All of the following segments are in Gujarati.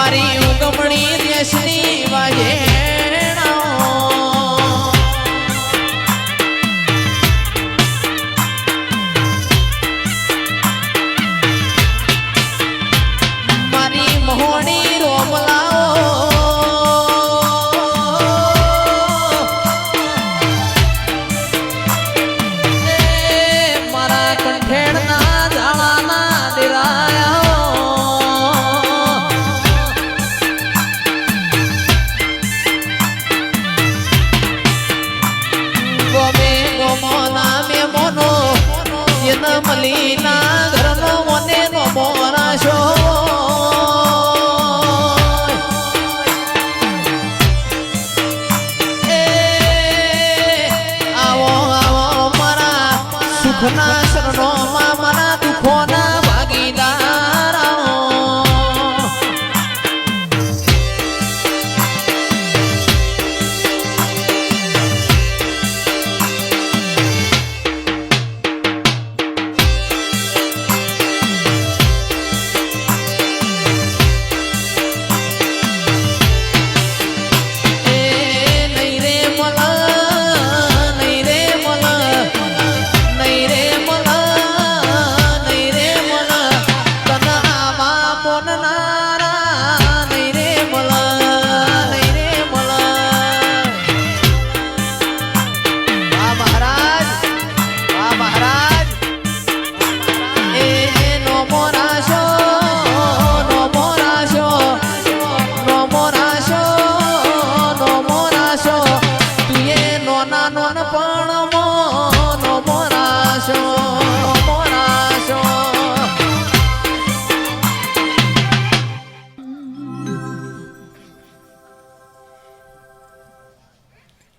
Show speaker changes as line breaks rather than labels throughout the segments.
મારી ઉગમણી દેશની વાજેણો મારી મોહણી રોમલાઓ મારા કંઠેડના જાવાના દિરાયા મલીના ઘરનો મને નો મોરાશો આવો આવો મારા સુખના શરણોમાં મારા દુઃખોના ભાગીદાર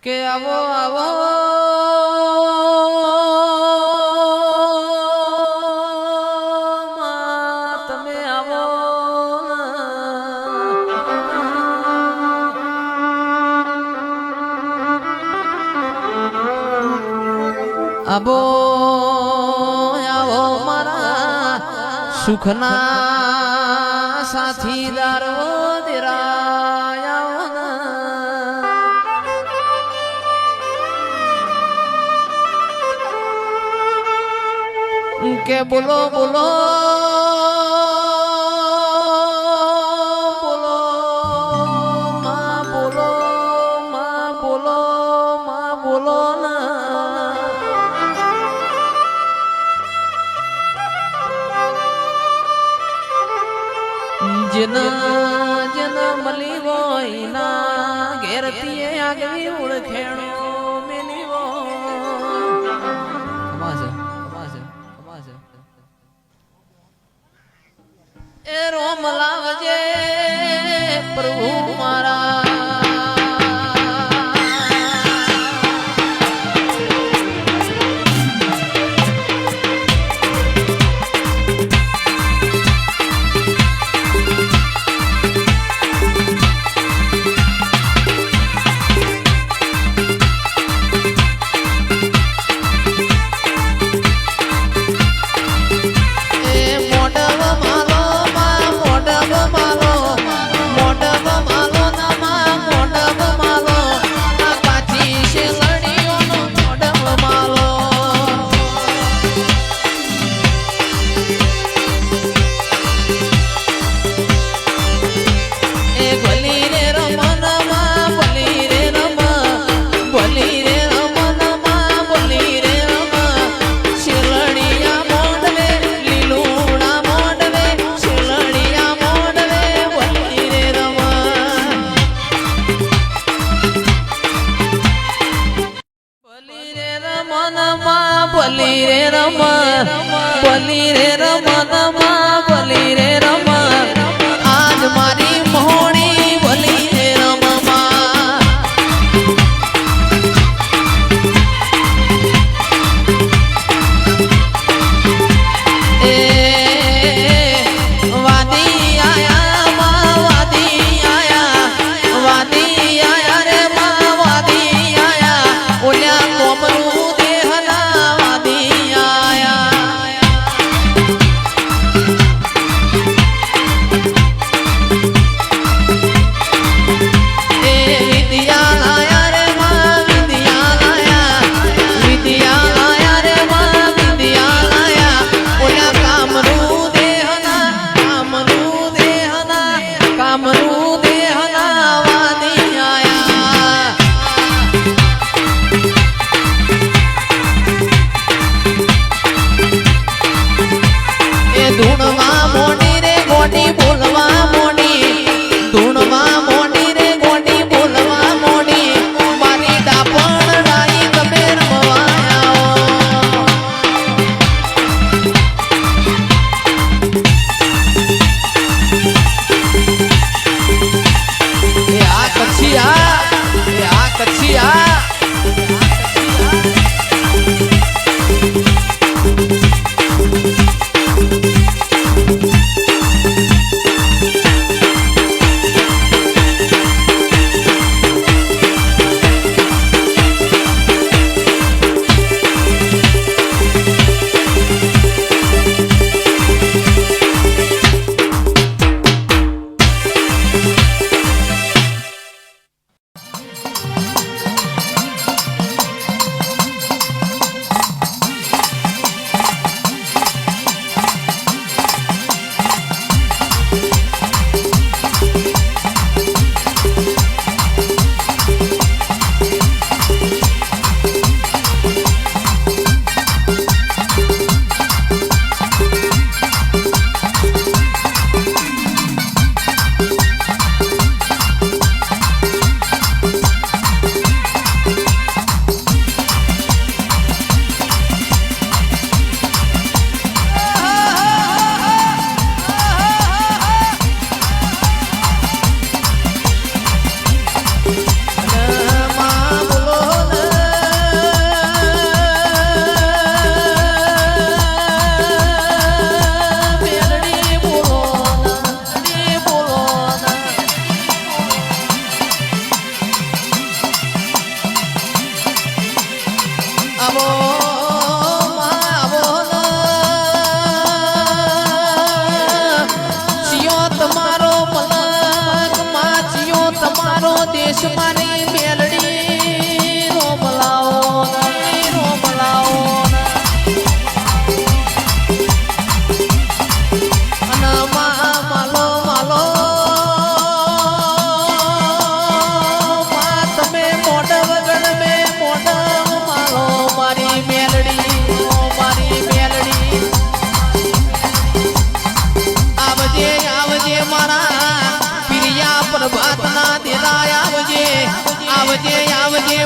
કે આવો આવો તમે આવો આવો આવો મારા સુખના સાથીદારો દિરાયા કે બોલો બોલો બોલો માં બોલો માં બોલો માં બોલો ના જેના જેના મળી હોય ના ઘેરથી આગવી ઓળખેણો મેલી એ રોમ લાવજે પ્રભુ મારા બલી રે રમ બલી રે રમન માં બલી રે રમ આજ મારી મોહણી બલી રે રમ માં એ વાદી આયા માં વાદી આયા રે માં વાદી આયા ઓલ્યા કોમરું દેહના વાદી આયા મોડી રે ગોડી બોલવા મોડી ધૂણવા મોડી રે ગોડી બોલવા મોડી મારી ડાપણ રાઈ તમે રમવા આવો એ આ કચ્છિયા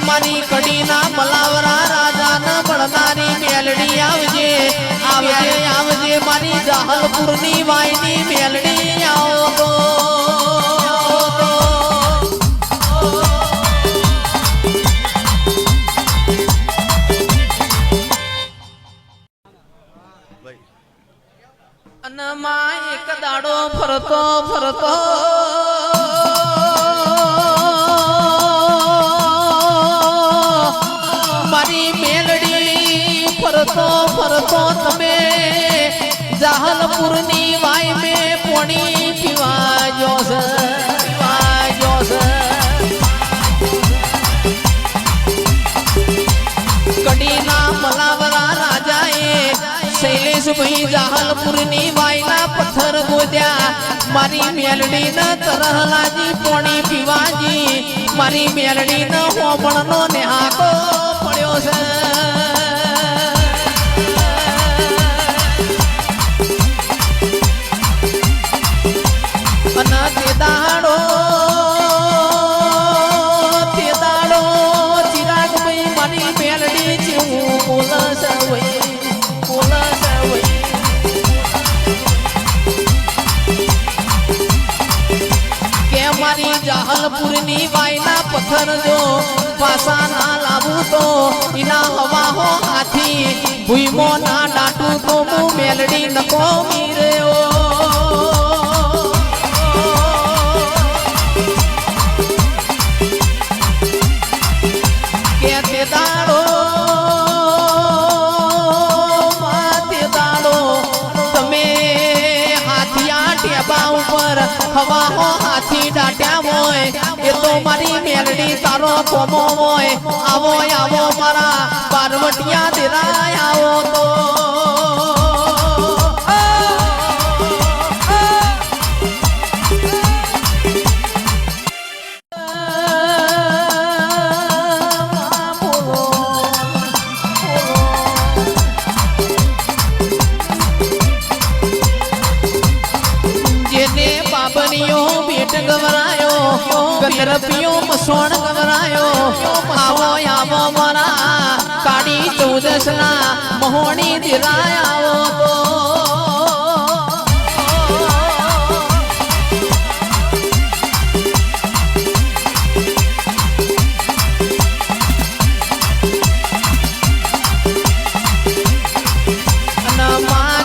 મારી કડીના મલાવરા રાજાના મળનારી મેલડી આવજે આવજે આવજે મારી જાહલપુરની વાયની મેલડી આવો અને માં એક દાડો ફરતો ફરતો ફરતો તમે જાહલપુરની વાય મે પોણી પીવા જોશ કડીના મલાવરા રાજાએ શૈલેષભાઈ જાહલપુરની વાયના પથ્થર ગોદ્યા મારી મેલડી ન તરહલાજી પોણી પીવાજી મારી મેલડી ન હોમણનો નેહાકો પડ્યો છે તે દાડો ચિરાગ ભાઈ મારી મેલડી છે હું બોલસ કે મારી જાહલપુરની વાયના પથ્થર જો પાસા ના લાવું તો એના હવાહો હાથી ભૂઈમો ના ડાટું તો હું મેલડી નકો મીર્યો હવાહો હાથી ડાટ્યા હોય એ તો મારી મેલડી તારો કોમો હોય આવો આવો મારા પાર્વટિયા દેરાય આવો તો બનિયો બેટ ગવરાયો ગંદરપિયો મસોણ ગવરાયો આવો આવો મારા કાળી ચૌદસના મહોણી દિરાય આવો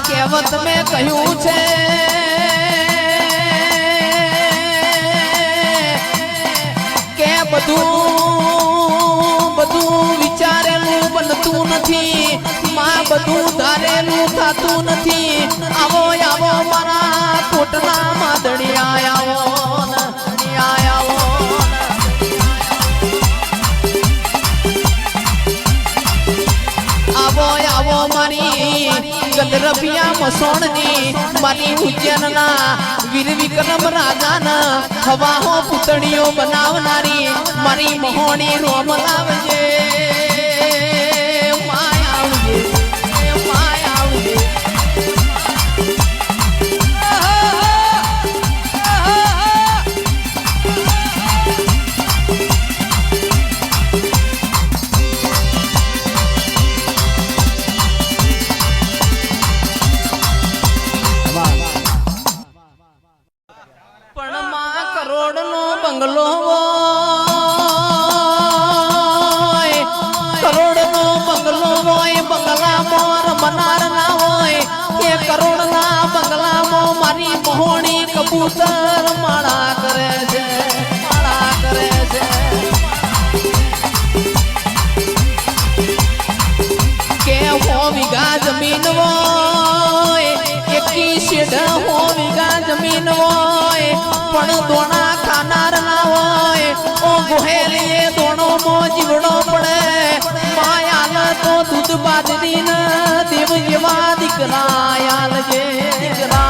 કહેવત મેં કહ્યું છે કે બધું વિચારેલું બનતું નથી માં બધું ધારેલું થતું નથી આવો આવો મારા કોટના માદડિયા આવો આવો આવો આવો મારી ગંદરપિયા મસોણની મારી ઉજ્જૈનના વીર વિક્રમ રાજાના હવાહો પુતળીઓ બનાવનારી મારી મહોણી રોમ લાવજે માયા આવજે માયા આવજે બંગલો હોય કરોડનો બંગલો હોય બંગલામાં રમનાર ના હોય એ કરોડના બંગલામાં મારી મહોણી કબૂતર માળા કરે છે માળા કરે છે કે હો વીઘા જમીન હોય એકી શેઢ હો વીઘા જમીન હોય પણ દોણા ખાનાર ના હોય ઓ ગોહેલીએ દોણો મો જીવડો પડે માયાલ તો દૂધ બાજરી ન દેવ જેવા દીકરા આલ જે દીકરા